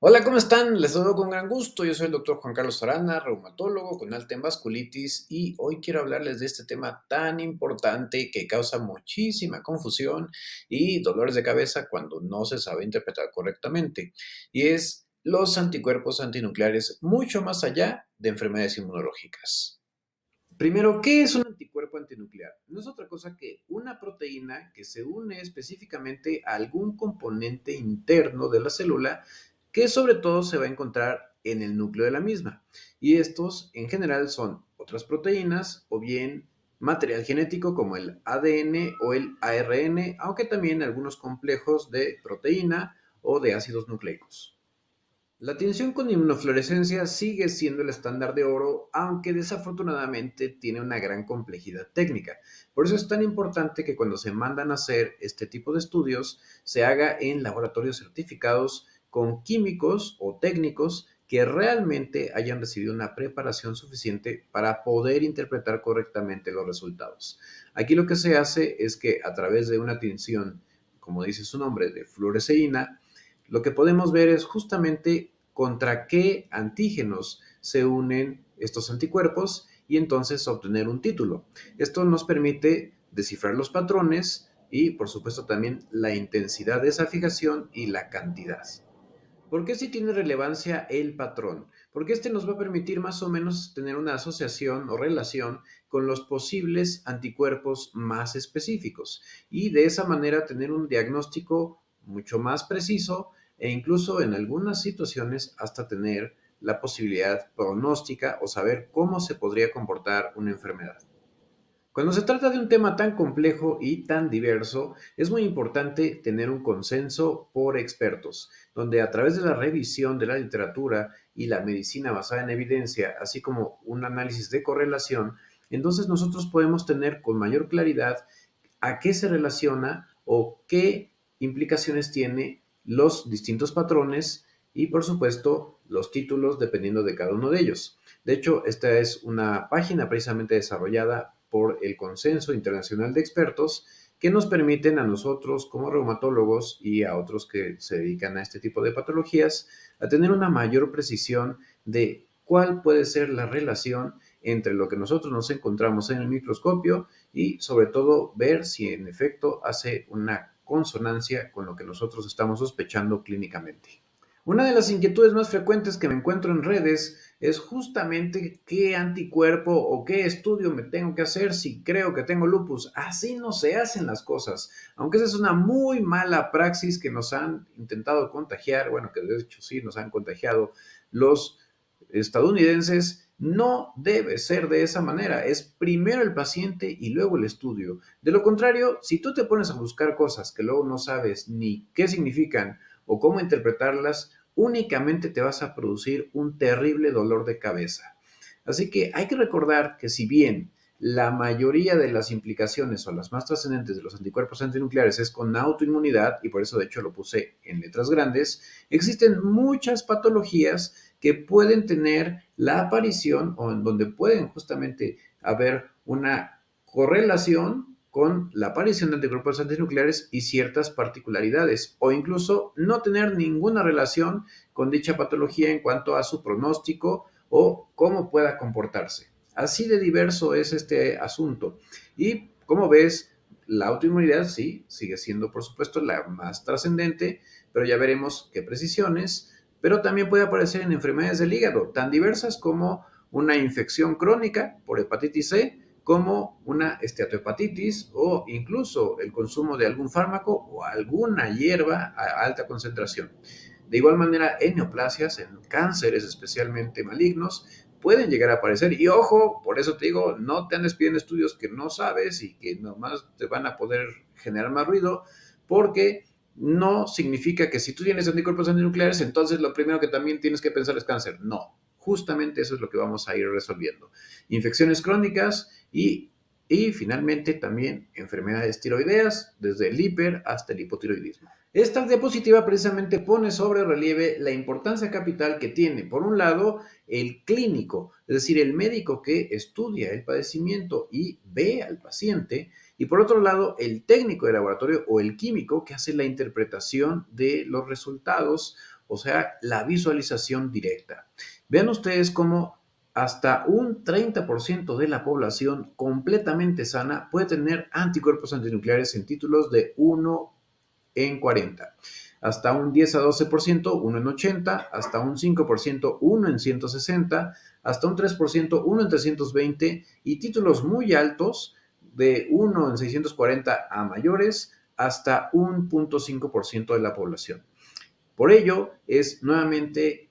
Hola, ¿cómo están? Les saludo con gran gusto. Yo soy el doctor Juan Carlos Arana, reumatólogo con alta en vasculitis y hoy quiero hablarles de este tema tan importante que causa muchísima confusión y dolores de cabeza cuando no se sabe interpretar correctamente. Y es los anticuerpos antinucleares mucho más allá de enfermedades inmunológicas. Primero, ¿qué es un anticuerpo antinuclear? No es otra cosa que una proteína que se une específicamente a algún componente interno de la célula que sobre todo se va a encontrar en el núcleo de la misma. Y estos en general son otras proteínas o bien material genético como el ADN o el ARN, aunque también algunos complejos de proteína o de ácidos nucleicos. La tinción con inmunofluorescencia sigue siendo el estándar de oro, aunque desafortunadamente tiene una gran complejidad técnica. Por eso es tan importante que cuando se mandan a hacer este tipo de estudios, se haga en laboratorios certificados con químicos o técnicos que realmente hayan recibido una preparación suficiente para poder interpretar correctamente los resultados. Aquí lo que se hace es que a través de una tinción, como dice su nombre, de fluoresceína, lo que podemos ver es justamente contra qué antígenos se unen estos anticuerpos y entonces obtener un título. Esto nos permite descifrar los patrones y, por supuesto, también la intensidad de esa fijación y la cantidad. ¿Por qué sí tiene relevancia el patrón? Porque este nos va a permitir más o menos tener una asociación o relación con los posibles anticuerpos más específicos y de esa manera tener un diagnóstico mucho más preciso e incluso en algunas situaciones hasta tener la posibilidad pronóstica o saber cómo se podría comportar una enfermedad. Cuando se trata de un tema tan complejo y tan diverso, es muy importante tener un consenso por expertos, donde a través de la revisión de la literatura y la medicina basada en evidencia, así como un análisis de correlación, entonces nosotros podemos tener con mayor claridad a qué se relaciona o qué implicaciones tiene los distintos patrones y, por supuesto, los títulos dependiendo de cada uno de ellos. De hecho, esta es una página precisamente desarrollada por el Consenso Internacional de Expertos que nos permiten a nosotros como reumatólogos y a otros que se dedican a este tipo de patologías a tener una mayor precisión de cuál puede ser la relación entre lo que nosotros nos encontramos en el microscopio y sobre todo ver si en efecto hace una consonancia con lo que nosotros estamos sospechando clínicamente. Una de las inquietudes más frecuentes que me encuentro en redes es justamente qué anticuerpo o qué estudio me tengo que hacer si creo que tengo lupus. Así no se hacen las cosas. Aunque esa es una muy mala praxis que nos han intentado contagiar, bueno, que de hecho sí nos han contagiado los estadounidenses, no debe ser de esa manera. Es primero el paciente y luego el estudio. De lo contrario, si tú te pones a buscar cosas que luego no sabes ni qué significan o cómo interpretarlas, únicamente te vas a producir un terrible dolor de cabeza. Así que hay que recordar que si bien la mayoría de las implicaciones o las más trascendentes de los anticuerpos antinucleares es con autoinmunidad, y por eso de hecho lo puse en letras grandes, existen muchas patologías que pueden tener la aparición o en donde pueden justamente haber una correlación con la aparición de anticuerpos antinucleares y ciertas particularidades, o incluso no tener ninguna relación con dicha patología en cuanto a su pronóstico o cómo pueda comportarse. Así de diverso es este asunto. Y como ves, la autoinmunidad sí sigue siendo, por supuesto, la más trascendente, pero ya veremos qué precisiones, pero también puede aparecer en enfermedades del hígado, tan diversas como una infección crónica por hepatitis C, como una esteatohepatitis o incluso el consumo de algún fármaco o alguna hierba a alta concentración. De igual manera, en neoplasias, en cánceres especialmente malignos, pueden llegar a aparecer. Y ojo, por eso te digo, no te andes pidiendo estudios que no sabes y que nomás te van a poder generar más ruido, porque no significa que si tú tienes anticuerpos antinucleares, entonces lo primero que también tienes que pensar es cáncer. No, justamente eso es lo que vamos a ir resolviendo. Infecciones crónicas y finalmente también enfermedades tiroideas, desde el hiper hasta el hipotiroidismo. Esta diapositiva precisamente pone sobre relieve la importancia capital que tiene, por un lado, el clínico, es decir, el médico que estudia el padecimiento y ve al paciente, y por otro lado, el técnico de laboratorio o el químico que hace la interpretación de los resultados o sea, la visualización directa. Vean ustedes cómo hasta un 30% de la población completamente sana puede tener anticuerpos antinucleares en títulos de 1 en 40. Hasta un 10 a 12%, 1 en 80, hasta un 5%, 1 en 160, hasta un 3%, 1 en 320, y títulos muy altos de 1 en 640 a mayores, hasta un 0.5% de la población. Por ello, es nuevamente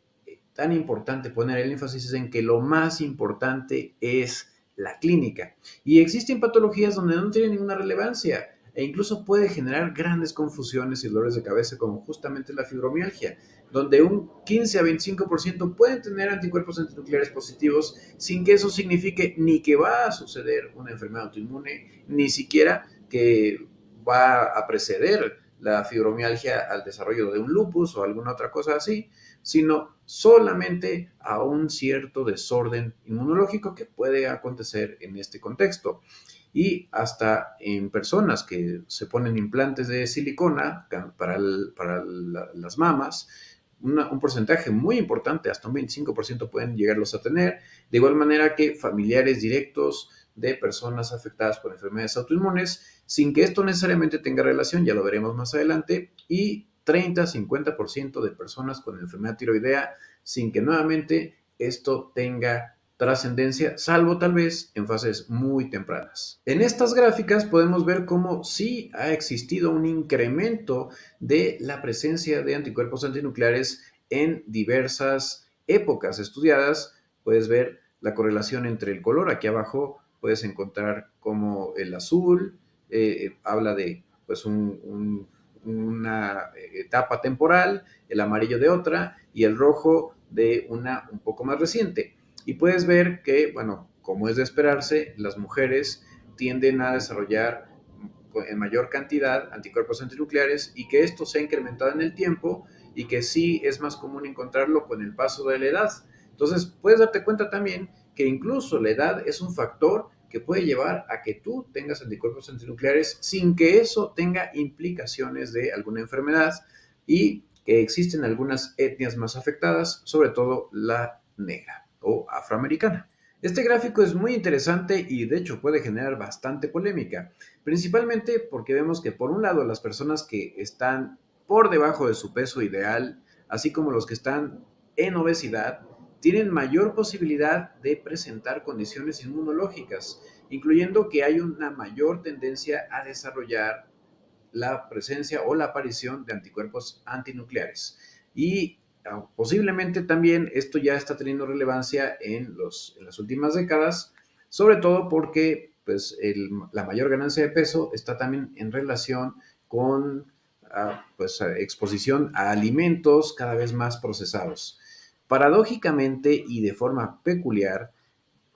tan importante poner el énfasis en que lo más importante es la clínica. Y existen patologías donde no tiene ninguna relevancia e incluso puede generar grandes confusiones y dolores de cabeza, como justamente la fibromialgia, donde un 15 a 25% pueden tener anticuerpos antinucleares positivos sin que eso signifique ni que va a suceder una enfermedad autoinmune, ni siquiera que va a preceder la fibromialgia al desarrollo de un lupus o alguna otra cosa así, sino solamente a un cierto desorden inmunológico que puede acontecer en este contexto. Y hasta en personas que se ponen implantes de silicona para las mamas, un porcentaje muy importante, hasta un 25% pueden llegarlos a tener, de igual manera que familiares directos de personas afectadas por enfermedades autoinmunes, sin que esto necesariamente tenga relación, ya lo veremos más adelante, y 30-50% de personas con enfermedad tiroidea, sin que nuevamente esto tenga trascendencia, salvo tal vez en fases muy tempranas. En estas gráficas podemos ver cómo sí ha existido un incremento de la presencia de anticuerpos antinucleares en diversas épocas estudiadas. Puedes ver la correlación entre el color. Aquí abajo puedes encontrar como el azul habla de pues una etapa temporal, el amarillo de otra y el rojo de una un poco más reciente. Y puedes ver que, bueno, como es de esperarse, las mujeres tienden a desarrollar en mayor cantidad anticuerpos antinucleares y que esto se ha incrementado en el tiempo y que sí es más común encontrarlo con el paso de la edad. Entonces, puedes darte cuenta también que incluso la edad es un factor que puede llevar a que tú tengas anticuerpos antinucleares sin que eso tenga implicaciones de alguna enfermedad, y que existen algunas etnias más afectadas, sobre todo la negra o afroamericana. Este gráfico es muy interesante y de hecho puede generar bastante polémica, principalmente porque vemos que por un lado las personas que están por debajo de su peso ideal, así como los que están en obesidad, tienen mayor posibilidad de presentar condiciones inmunológicas, incluyendo que hay una mayor tendencia a desarrollar la presencia o la aparición de anticuerpos antinucleares. Y posiblemente también esto ya está teniendo relevancia en las últimas décadas, sobre todo porque pues, la mayor ganancia de peso está también en relación con pues, exposición a alimentos cada vez más procesados. Paradójicamente y de forma peculiar,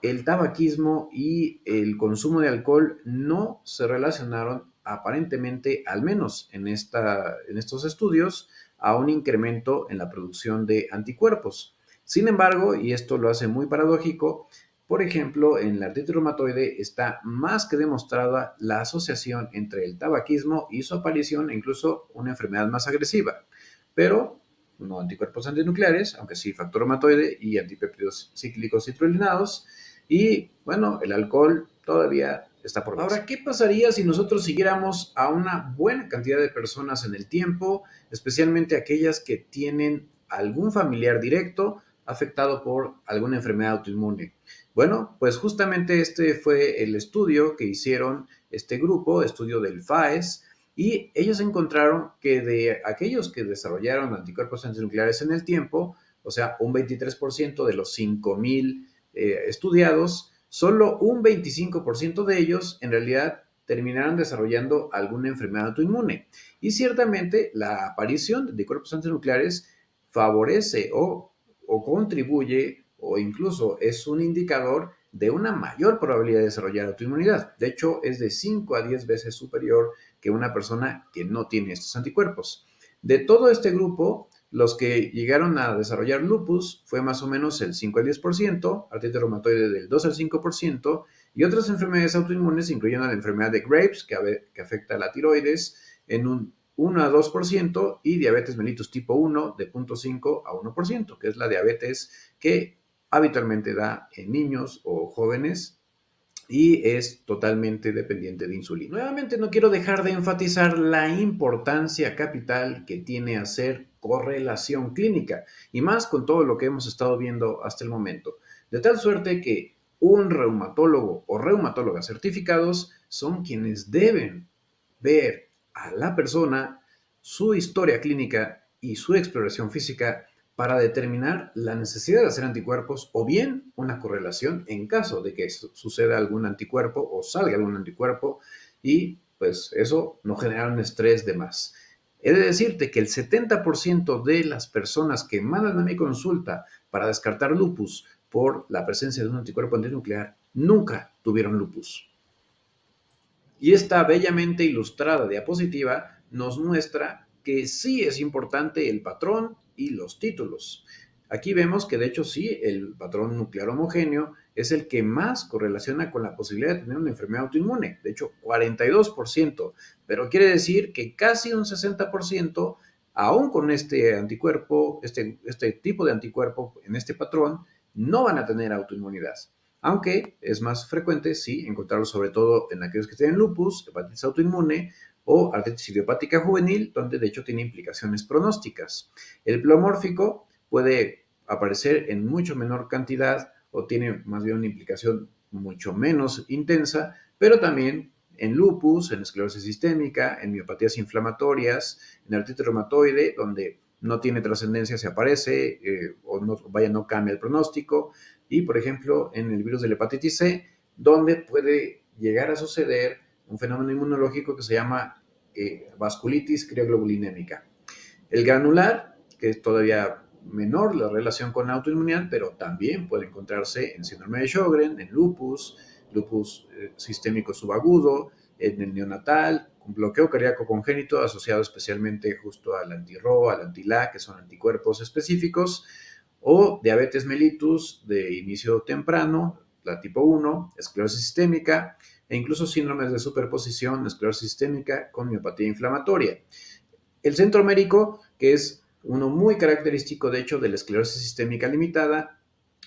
el tabaquismo y el consumo de alcohol no se relacionaron aparentemente, al menos en estos estudios, a un incremento en la producción de anticuerpos. Sin embargo, y esto lo hace muy paradójico, por ejemplo, en la artritis reumatoide está más que demostrada la asociación entre el tabaquismo y su aparición e incluso una enfermedad más agresiva, pero no anticuerpos antinucleares, aunque sí factor reumatoide y antipéptidos cíclicos citrulinados. Y bueno, el alcohol todavía está por verse. Ahora, ¿qué pasaría si nosotros siguiéramos a una buena cantidad de personas en el tiempo, especialmente aquellas que tienen algún familiar directo afectado por alguna enfermedad autoinmune? Bueno, pues justamente este fue el estudio que hicieron este grupo, estudio del FAES, y ellos encontraron que de aquellos que desarrollaron anticuerpos antinucleares en el tiempo, o sea, un 23% de los 5,000 estudiados, solo un 25% de ellos en realidad terminaron desarrollando alguna enfermedad autoinmune. Y ciertamente la aparición de anticuerpos antinucleares favorece o contribuye o incluso es un indicador de una mayor probabilidad de desarrollar autoinmunidad. De hecho, es de 5 a 10 veces superior que una persona que no tiene estos anticuerpos. De todo este grupo, los que llegaron a desarrollar lupus fue más o menos el 5 al 10%, artritis reumatoide del 2 al 5%, y otras enfermedades autoinmunes, incluyendo la enfermedad de Graves, que afecta a la tiroides, en un 1 a 2% y diabetes mellitus tipo 1 de 0.5 a 1%, que es la diabetes que habitualmente da en niños o jóvenes y es totalmente dependiente de insulina. Nuevamente no quiero dejar de enfatizar la importancia capital que tiene hacer correlación clínica y más con todo lo que hemos estado viendo hasta el momento. De tal suerte que un reumatólogo o reumatóloga certificados son quienes deben ver a la persona, su historia clínica y su exploración física para determinar la necesidad de hacer anticuerpos o bien una correlación en caso de que suceda algún anticuerpo o salga algún anticuerpo y pues eso no genera un estrés de más. He de decirte que el 70% de las personas que mandan a mi consulta para descartar lupus por la presencia de un anticuerpo antinuclear nunca tuvieron lupus. Y esta bellamente ilustrada diapositiva nos muestra que sí es importante el patrón y los títulos. Aquí vemos que de hecho sí, el patrón nuclear homogéneo es el que más correlaciona con la posibilidad de tener una enfermedad autoinmune, de hecho 42%, pero quiere decir que casi un 60%, aún con este anticuerpo, este tipo de anticuerpo en este patrón, no van a tener autoinmunidad. Aunque es más frecuente, sí, encontrarlo sobre todo en aquellos que tienen lupus, hepatitis autoinmune o artritis idiopática juvenil, donde de hecho tiene implicaciones pronósticas. El pleomórfico puede aparecer en mucho menor cantidad o tiene más bien una implicación mucho menos intensa, pero también en lupus, en esclerosis sistémica, en miopatías inflamatorias, en artritis reumatoide, donde no tiene trascendencia si aparece o no, vaya, no cambia el pronóstico, y, por ejemplo, en el virus de la hepatitis C, donde puede llegar a suceder un fenómeno inmunológico que se llama vasculitis crioglobulinémica. El granular, que es todavía menor la relación con la autoinmunidad, pero también puede encontrarse en síndrome de Sjögren, en lupus, lupus sistémico subagudo, en el neonatal, un bloqueo cardíaco congénito asociado especialmente justo al anti-RO, al anti-LA, que son anticuerpos específicos, o diabetes mellitus de inicio temprano, la tipo 1, esclerosis sistémica e incluso síndromes de superposición, esclerosis sistémica con miopatía inflamatoria. El centro médico, que es uno muy característico de hecho de la esclerosis sistémica limitada,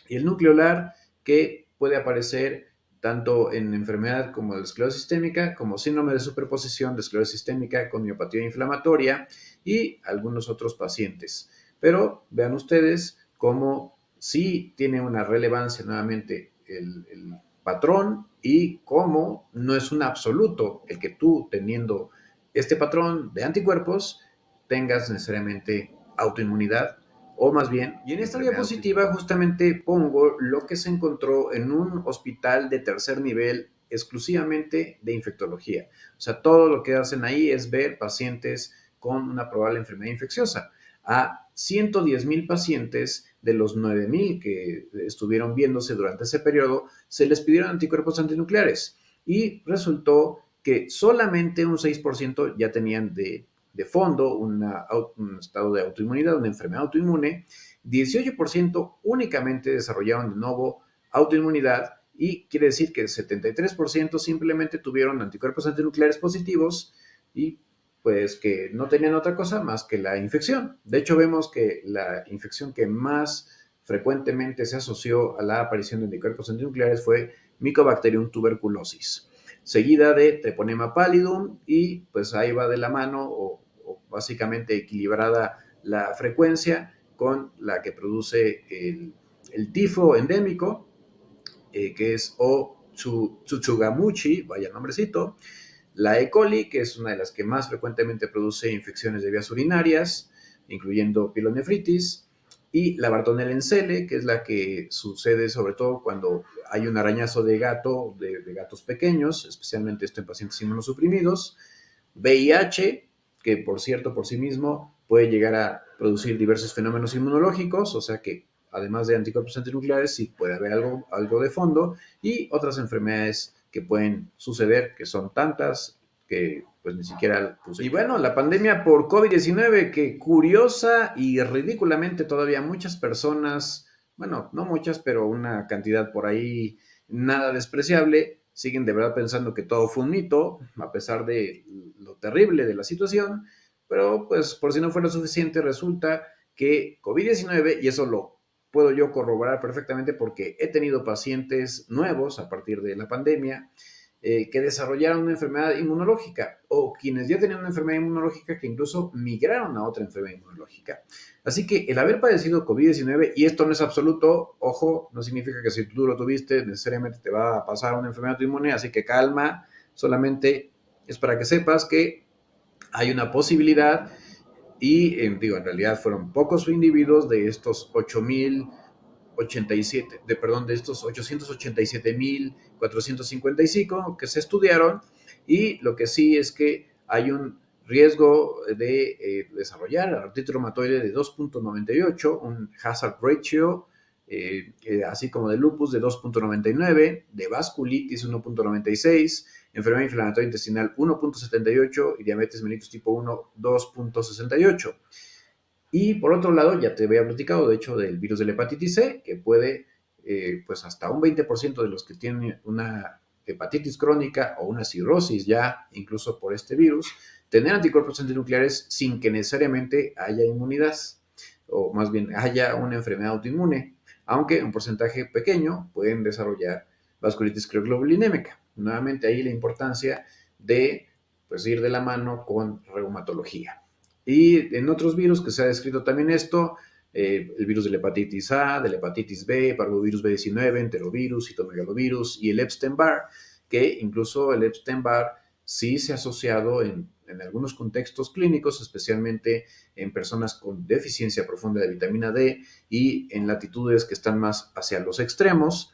y el nucleolar, que puede aparecer tanto en enfermedad como la esclerosis sistémica, como síndrome de superposición de esclerosis sistémica con miopatía inflamatoria y algunos otros pacientes. Pero vean ustedes cómo sí tiene una relevancia nuevamente el patrón y cómo no es un absoluto el que tú teniendo este patrón de anticuerpos tengas necesariamente autoinmunidad o más bien, y en esta diapositiva justamente pongo lo que se encontró en un hospital de tercer nivel exclusivamente de infectología. O sea, todo lo que hacen ahí es ver pacientes con una probable enfermedad infecciosa. A 110,000 pacientes de los 9,000 que estuvieron viéndose durante ese periodo, se les pidieron anticuerpos antinucleares y resultó que solamente un 6% ya tenían de fondo un estado de autoinmunidad, una enfermedad autoinmune, 18% únicamente desarrollaron de nuevo autoinmunidad y quiere decir que el 73% simplemente tuvieron anticuerpos antinucleares positivos y pues que no tenían otra cosa más que la infección. De hecho, vemos que la infección que más frecuentemente se asoció a la aparición de anticuerpos antinucleares fue Mycobacterium tuberculosis, seguida de Treponema pallidum y pues ahí va de la mano o básicamente equilibrada la frecuencia con la que produce el tifo endémico, que es O. Tsutsugamushi, vaya nombrecito, la E. coli, que es una de las que más frecuentemente produce infecciones de vías urinarias, incluyendo pielonefritis, y la Bartonella en cele, que es la que sucede sobre todo cuando hay un arañazo de gato, de gatos pequeños, especialmente esto en pacientes inmunosuprimidos, VIH, que por cierto por sí mismo puede llegar a producir diversos fenómenos inmunológicos, o sea que además de anticuerpos antinucleares sí puede haber algo de fondo, y otras enfermedades que pueden suceder, que son tantas que pues ni siquiera puse. Y bueno, la pandemia por COVID-19, que curiosa y ridículamente todavía muchas personas, bueno, no muchas, pero una cantidad por ahí nada despreciable, siguen de verdad pensando que todo fue un mito, a pesar de lo terrible de la situación, Pero pues por si no fuera suficiente, resulta que COVID-19, y eso lo puedo yo corroborar perfectamente porque he tenido pacientes nuevos a partir de la pandemia, que desarrollaron una enfermedad inmunológica o quienes ya tenían una enfermedad inmunológica que incluso migraron a otra enfermedad inmunológica. Así que el haber padecido COVID-19, y esto no es absoluto, ojo, no significa que si tú lo tuviste necesariamente te va a pasar una enfermedad inmune, así que calma, solamente es para que sepas que hay una posibilidad y digo, en realidad fueron pocos individuos de estos 8,087, de estos 887,455 que se estudiaron, y lo que sí es que hay un riesgo de desarrollar artritis reumatoide de 2,98, un hazard ratio, así como de lupus de 2,99, de vasculitis 1,96, enfermedad inflamatoria intestinal 1,78 y diabetes mellitus tipo 1 2,68. Y por otro lado, ya te había platicado, de hecho, del virus de la hepatitis C, que puede, pues hasta un 20% de los que tienen una hepatitis crónica o una cirrosis ya, incluso por este virus, tener anticuerpos antinucleares sin que necesariamente haya inmunidad, o más bien haya una enfermedad autoinmune, aunque un porcentaje pequeño pueden desarrollar vasculitis creoglobulinémica. Nuevamente ahí la importancia de pues, ir de la mano con reumatología. Y en otros virus que se ha descrito también esto, el virus de la hepatitis A, de la hepatitis B, parvovirus B19, enterovirus, citomegalovirus y el Epstein-Barr, que incluso el Epstein-Barr sí se ha asociado en algunos contextos clínicos, especialmente en personas con deficiencia profunda de vitamina D y en latitudes que están más hacia los extremos,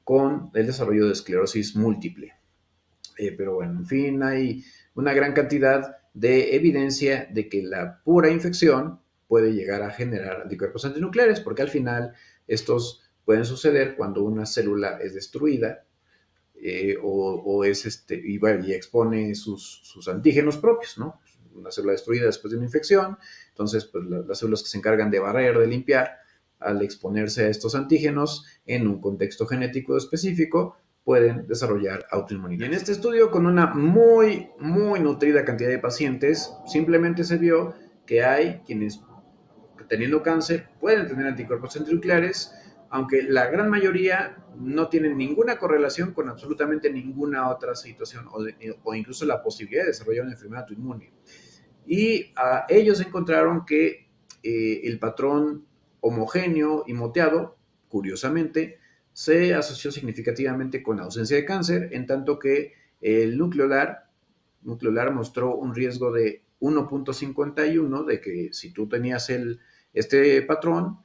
con el desarrollo de esclerosis múltiple. Pero bueno, en fin, hay una gran cantidad de evidencia de que la pura infección puede llegar a generar anticuerpos antinucleares, porque al final estos pueden suceder cuando una célula es destruida, o es y, bueno, y expone sus antígenos propios, ¿no? Una célula destruida después de una infección, entonces pues las células que se encargan de barrer, de limpiar, al exponerse a estos antígenos en un contexto genético específico, pueden desarrollar autoinmunidad. Y en este estudio, con una muy, muy nutrida cantidad de pacientes, simplemente se vio que hay quienes teniendo cáncer pueden tener anticuerpos antinucleares, aunque la gran mayoría no tienen ninguna correlación con absolutamente ninguna otra situación o incluso la posibilidad de desarrollar una enfermedad autoinmune. Y ellos encontraron que el patrón homogéneo y moteado, curiosamente, se asoció significativamente con la ausencia de cáncer, en tanto que el nucleolar mostró un riesgo de 1,51, de que si tú tenías este patrón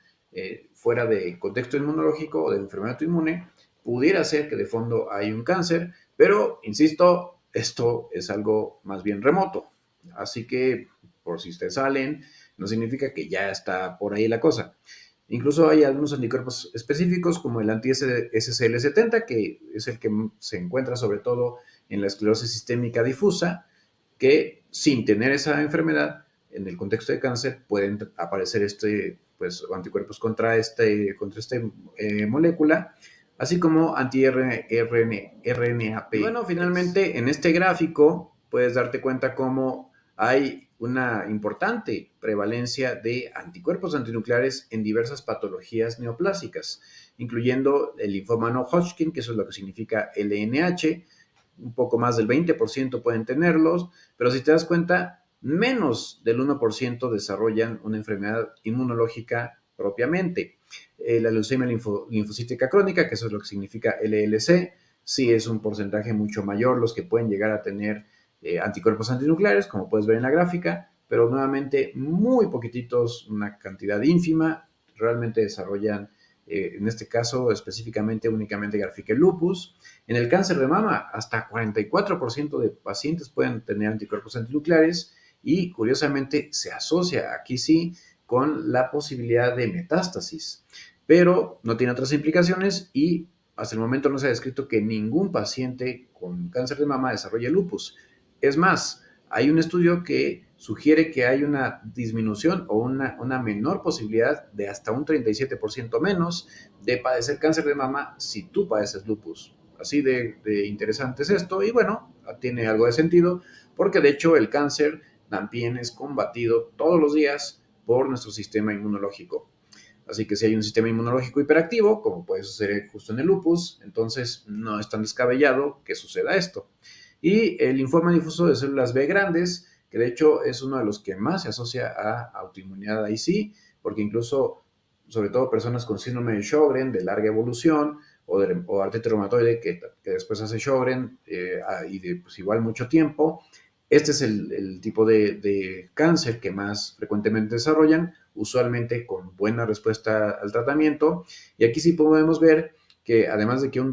fuera de contexto inmunológico o de enfermedad autoinmune, pudiera ser que de fondo hay un cáncer, pero insisto, esto es algo más bien remoto. Así que por si te salen, no significa que ya está por ahí la cosa. Incluso hay algunos anticuerpos específicos como el anti-SCL70, que es el que se encuentra sobre todo en la esclerosis sistémica difusa, que sin tener esa enfermedad, en el contexto de cáncer, pueden aparecer anticuerpos contra esta molécula, así como anti-RNAP. Bueno, finalmente, en este gráfico puedes darte cuenta cómo hay una importante prevalencia de anticuerpos antinucleares en diversas patologías neoplásicas, incluyendo el linfoma no Hodgkin, que eso es lo que significa LNH, un poco más del 20% pueden tenerlos, pero si te das cuenta, menos del 1% desarrollan una enfermedad inmunológica propiamente. La leucemia linfocítica crónica, que eso es lo que significa LLC, sí es un porcentaje mucho mayor los que pueden llegar a tener anticuerpos antinucleares, como puedes ver en la gráfica, pero nuevamente muy poquititos, una cantidad ínfima, realmente desarrollan, en este caso específicamente únicamente Garfikel lupus. En el cáncer de mama, hasta 44% de pacientes pueden tener anticuerpos antinucleares y curiosamente se asocia aquí sí con la posibilidad de metástasis, pero no tiene otras implicaciones y hasta el momento no se ha descrito que ningún paciente con cáncer de mama desarrolle lupus. Es más, hay un estudio que sugiere que hay una disminución o una menor posibilidad de hasta un 37% menos de padecer cáncer de mama si tú padeces lupus. Así de interesante es esto y bueno, tiene algo de sentido porque de hecho el cáncer también es combatido todos los días por nuestro sistema inmunológico. Así que si hay un sistema inmunológico hiperactivo, como puede suceder justo en el lupus, entonces no es tan descabellado que suceda esto. Y el linfoma difuso de células B grandes, que de hecho es uno de los que más se asocia a autoinmunidad ahí sí, porque incluso, sobre todo personas con síndrome de Sjögren de larga evolución o artritis reumatoide que después hace Sjögren y de pues, igual mucho tiempo, este es el tipo de cáncer que más frecuentemente desarrollan, usualmente con buena respuesta al tratamiento. Y aquí sí podemos ver que además de que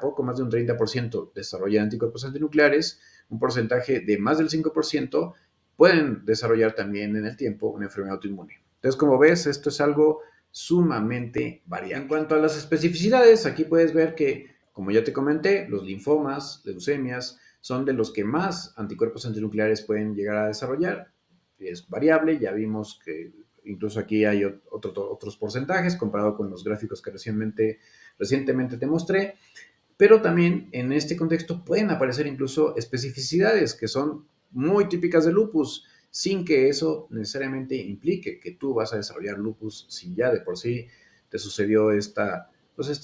poco más de un 30% desarrollan anticuerpos antinucleares, un porcentaje de más del 5% pueden desarrollar también en el tiempo una enfermedad autoinmune. Entonces, como ves, esto es algo sumamente variable. En cuanto a las especificidades, aquí puedes ver que, como ya te comenté, los linfomas, leucemias, son de los que más anticuerpos antinucleares pueden llegar a desarrollar. Es variable, ya vimos que incluso aquí hay otros porcentajes comparado con los gráficos que recientemente te mostré, pero también en este contexto pueden aparecer incluso especificidades que son muy típicas de lupus, sin que eso necesariamente implique que tú vas a desarrollar lupus si ya de por sí te sucedió esta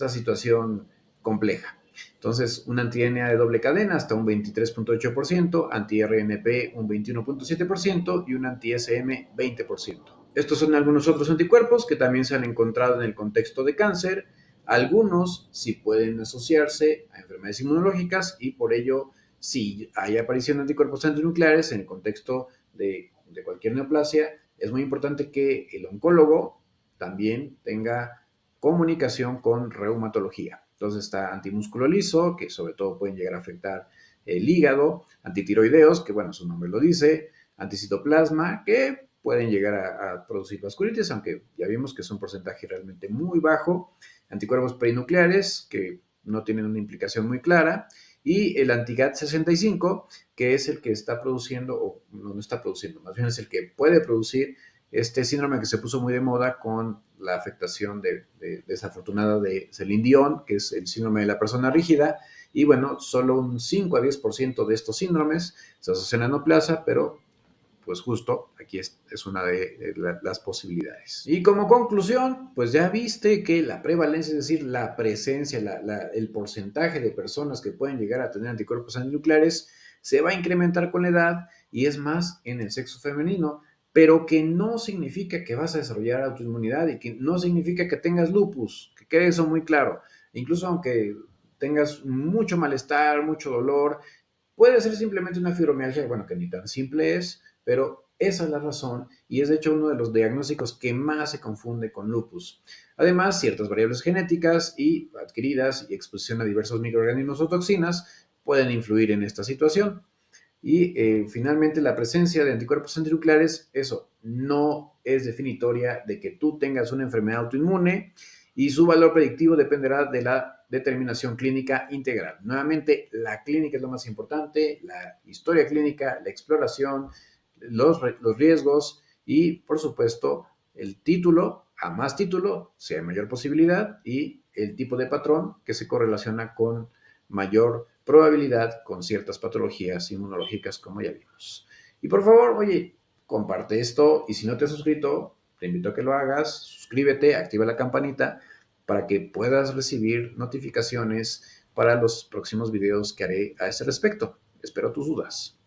situación compleja. Entonces, un anti-DNA de doble cadena hasta un 23.8%, anti-RNP un 21.7% y un anti-SM 20%. Estos son algunos otros anticuerpos que también se han encontrado en el contexto de cáncer. Algunos sí pueden asociarse a enfermedades inmunológicas y por ello, si hay aparición de anticuerpos antinucleares en el contexto de cualquier neoplasia, es muy importante que el oncólogo también tenga comunicación con reumatología. Entonces está antimúsculo liso, que sobre todo pueden llegar a afectar el hígado, antitiroideos, que bueno, su nombre lo dice, anticitoplasma, que pueden llegar a producir vasculitis, aunque ya vimos que es un porcentaje realmente muy bajo, anticuerpos perinucleares, que no tienen una implicación muy clara, y el anti-GAT65, que es el que está produciendo, o no está produciendo, más bien es el que puede producir este síndrome que se puso muy de moda con la afectación desafortunada de Celine Dion, que es el síndrome de la persona rígida, y bueno, solo un 5 a 10% de estos síndromes se asocian a neoplasia, pero pues justo aquí es una de las posibilidades. Y como conclusión, pues ya viste que la prevalencia, es decir, la presencia, el porcentaje de personas que pueden llegar a tener anticuerpos antinucleares se va a incrementar con la edad y es más en el sexo femenino, pero que no significa que vas a desarrollar autoinmunidad y que no significa que tengas lupus, que quede eso muy claro. Incluso aunque tengas mucho malestar, mucho dolor, puede ser simplemente una fibromialgia, bueno, que ni tan simple es, pero esa es la razón y es de hecho uno de los diagnósticos que más se confunde con lupus. Además, ciertas variables genéticas y adquiridas y exposición a diversos microorganismos o toxinas pueden influir en esta situación. Y finalmente, la presencia de anticuerpos antinucleares, eso no es definitoria de que tú tengas una enfermedad autoinmune y su valor predictivo dependerá de la determinación clínica integral. Nuevamente, la clínica es lo más importante, la historia clínica, la exploración, los riesgos y, por supuesto, el título, a más título, si hay mayor posibilidad, y el tipo de patrón que se correlaciona con mayor probabilidad con ciertas patologías inmunológicas, como ya vimos. Y por favor, oye, comparte esto y si no te has suscrito, te invito a que lo hagas, suscríbete, activa la campanita para que puedas recibir notificaciones para los próximos videos que haré a este respecto. Espero tus dudas.